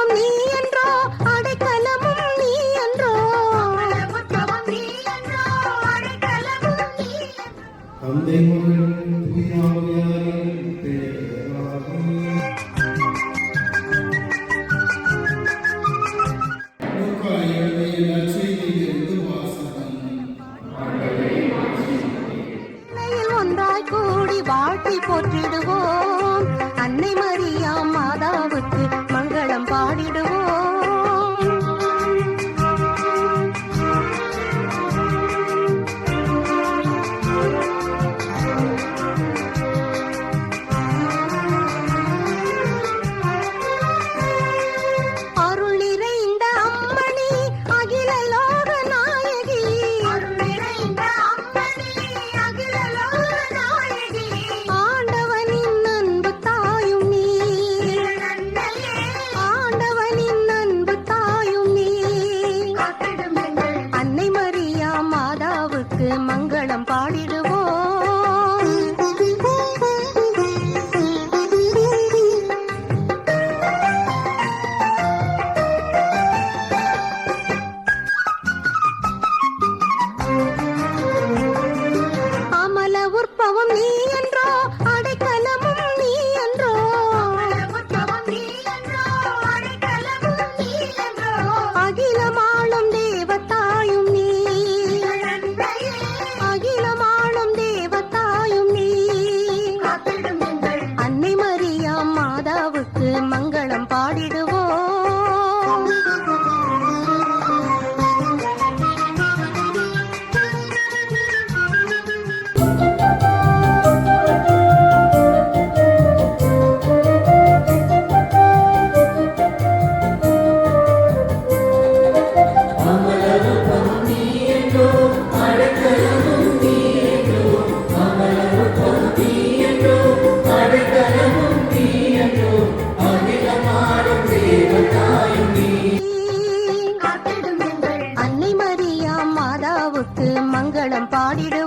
உற்பவம் நீ என்றோ, அடைக்கலமும் நீ என்றோ. தந்தை மகன் தூய ஆவியாரின் பெயராலே. லூக்கா எழுதிய நற்செய்தியிலிருந்து வாசகம். ஒன்றாய் கூடி வாழ்த்தி போற்றிடுவோம், அன்னை மரியா மாதாவுக்கு மங்களம் பாடிடுவோம். அருள் நிறைந்த அம்மணி, அகில லோக நாயகி. ஆண்டவனின் அன்பு தாயும் நீ, ஆண்டவனின் அன்பு தாயும் நீ. அன்னை மரியா மாதாவுக்கு மங்களம் பாடிடுவோம். அமல உற்பவம் நீ என்றோ, அடைக்கலமும் நீ என்றோ. அகிலமாளும் தேவதாயும் நீ, அகிலமாளும் தேவதாயும் நீ. அன்னை மரியா மாதாவுக்கு மங்களம் பாடிடுவோம். அன்னை மரியா மாதாவுக்கு மங்களம் பாடிடு.